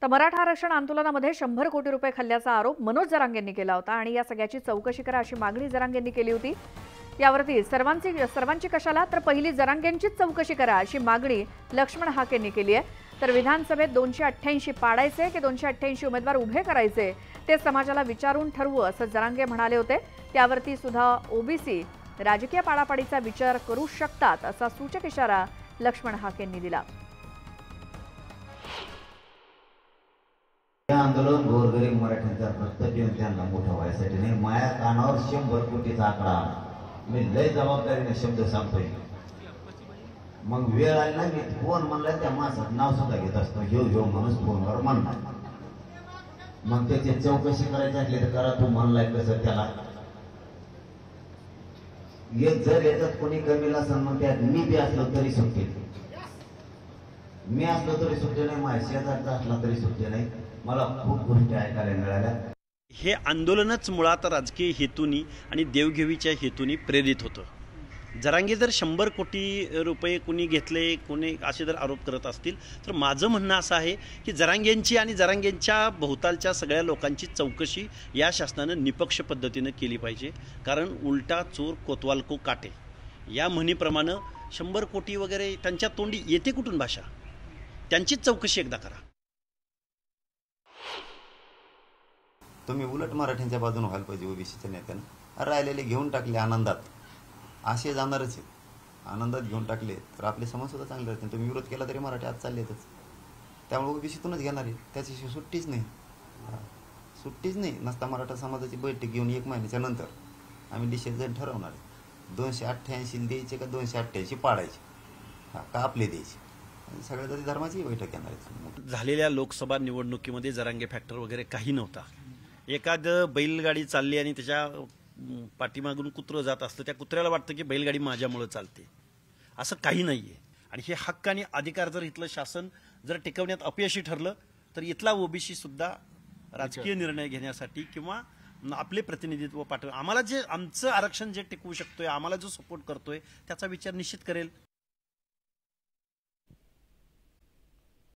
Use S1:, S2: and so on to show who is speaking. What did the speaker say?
S1: तर मराठा आरक्षण आंदोलनामध्ये 100 कोटी रुपये खाल्ल्याचा आरोप मनोज जरांगेंनी केला होता आणि या सगळ्याची चौकशी करा अशी मागणी जरांगेंनी केली होती। यावरती सर्वांची कशाला तर पहिली जरांगेंचीच चौकशी करा अशी मागणी लक्ष्मण हाकेंनी केली आहे। तर विधानसभेत 288 पाडायचे की 288 उमेदवार उभे करायचे ते समाजाला विचारून ठरवू असं जरांगे म्हणाले होते। त्यावरती सुद्धा ओबीसी राजकीय पाडापाडीचा विचार करू शकतात असा सूचक इशारा लक्ष्मण हाकेंनी दिला।
S2: आंदोलन गोरगरीब मराठ्यांचा प्रत्येक त्यांना मोठा व्हायसाठी नाही। माया कानावर 100 कोटीचा आकडा मी लय जबाबदारीने शब्द सांगतोय। मग वेळ आली ना मी फोन म्हणला त्या माणसाचं नाव सुद्धा घेत असतो। ह्यो माणूस फोनवर म्हणणार मग त्याची चौकशी करायची असली तर करा। तू म्हणलाय कसं त्याला जर याच्यात कोणी कमी नसेल मग त्यात मी बी असलो तरी सुटते। मी असलो तरी सुटते नाही, माझ्या शेजारचा असला तरी सुटते नाही। मला खूप गोष्टी ऐकायला मिळाल्या।
S3: हे आंदोलनच मुळात राजकीय हेतूनी आणि देवघेवीच्या हेतूनी प्रेरित होतं। जरांगे जर 100 कोटी रुपये कोणी घेतले कोणी असे जर आरोप करत असतील तर माझं म्हणणं असं आहे की जरांगेंची आणि जरांगेंच्या भोवतालच्या सगळ्या लोकांची चौकशी या शासनानं निपक्ष पद्धतीनं केली पाहिजे। कारण उलटा चोर कोतवाल को काटे या म्हणीप्रमाणे 100 कोटी वगैरे त्यांच्या तोंडी येते कुठून भाषा, त्यांचीच चौकशी एकदा करा।
S4: तुम्ही उलट मराठ्यांच्या बाजूने व्हायला पाहिजे ओबीसीच्या नेत्यांना। राहिलेले घेऊन टाकले आनंदात, असे जाणारच आहे। आनंदात घेऊन टाकले तर आपले समाज सुद्धा चांगले राहतील। तुम्ही विरोध केला तरी मराठी आज चाललेतच, त्यामुळे ओबीसीतूनच घेणार आहे। त्याची सुट्टीच नाही। नसता मराठा समाजाची बैठक घेऊन 1 महिन्याच्या नंतर आम्ही डिसिजन ठरवणार आहे 288 द्यायचे का 288 पाडायचे का आपले द्यायचे। सगळ्या जाती धर्माची बैठक घेणार आहे।
S3: झालेल्या लोकसभा निवडणुकीमध्ये जरांगे फॅक्टर वगैरे काही नव्हता। एखाद बैलगाडी चालली आणि त्याच्या पाठीमागून कुत्रं जात असतं, त्या कुत्र्याला वाटतं की बैलगाडी माझ्यामुळे चालते, असं काही नाहीये। आणि हे हक्क आणि अधिकार जर इथलं शासन जर टिकवण्यात अपयशी ठरलं तर इथला ओबीसी सुद्धा राजकीय निर्णय घेण्यासाठी किंवा आपले प्रतिनिधित्व आम्हाला जे आमचं आरक्षण जे टिकवू शकतोय, आम्हाला जो सपोर्ट करतोय त्याचा विचार निश्चित करेल।